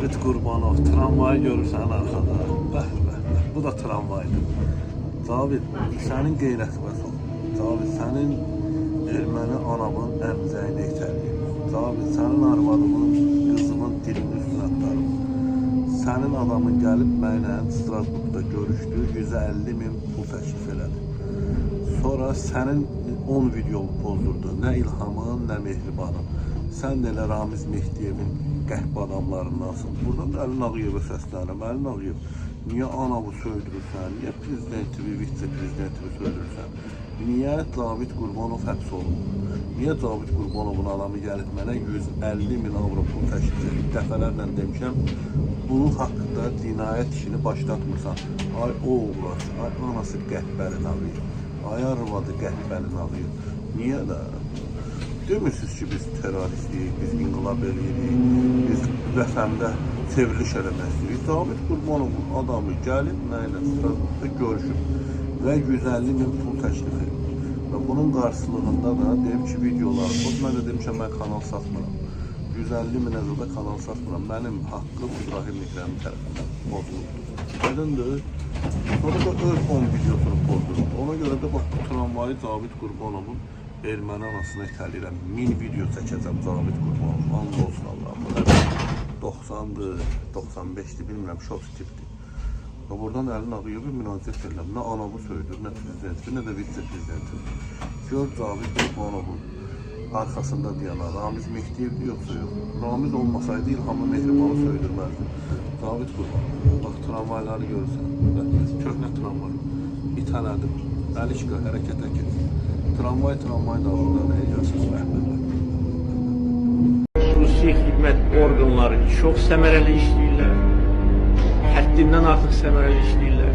David Qurbanov, tramvayı görürsən arxada. Bəh, bu da tramvaydır. David, sənin qeyrətinə sol. David, sənin erməni anamın əmzəyini itəliyim. David, sənin arvadımın, qızımın dilini üstünə atlarım. Sənin adamın gəlib mənlə Strasburgda görüşdü, 150.000 pul təklif elədi. Sonra sənin 10 videolu pozdurdu. Nə İlhamın, nə Mehribanın. Sən də elə Ramiz Mehdiyevin qəhb adamlarındansın. Buradan Əlin Ağıyevə səslənirəm. Əlin Ağıyev, niyə anamı söydürürsən? Niyə prezidenti, vitse-prezidenti söydürürsən? Niyə David Qurbanov həbs olunur? Niyə David Qurbanovun adamı gəlib mənə 150.000 avro pul təklif edib? Dəfələrlə demişəm, bunun haqqında cinayət işini başlatmırsan. Ay oğlaç, ay anası qəhbərin Ağıyev. Ay arvadı qəhbərin Ağıyev. Niyə də? Demirsiniz ki, biz teröristiyik, biz inqilab edirik, biz vətəndə çevriliş eləmək istəyirik. David Qurbanovun adamı gəlib mənlə Strasburgda görüşüb və 150.000 pul təklif edib. Və bunun qarşılığında da deyim ki, videoları poz. Mən də demişəm, mən kanal satmıram. 150.000 əzədə kanal satmıram. Mənim haqqım İbrahim Ekrəmin tərəfindən pozulubdur. Aydındır. Sonra da öz 10 videosunu pozdurub. Ona görə də bax, bu tramvayı David Qurbanovun erməni anasına itəliyirəm. 1000 video çəkəcəm David Qurbanov. And olsun Allah'ım. 90'dır, 95'dir, bilmirəm, şok tipdir. Və buradan Əlin Ağıyevə müraciət edirəm. Nə anamı söydür, nə prezidenti, nə də vitse-prezidenti. Gör David Qurbanovun arxasında dayanan Ramiz Mehdiyevdir, yoxsa yox. Ramiz olmasaydı İlhamı Mehribanı söydürməzdi. David Qurbanov, bax, tramvayları görürsən. Köhnə tramvay. İtələdim. Əliçqa, hərəkətə get. Tramvay da orada yaşasın rəhmətlə. Xüsusi xidmət orqanları çox səmərəli işləyirlər. Həddindən artıq səmərəli işləyirlər.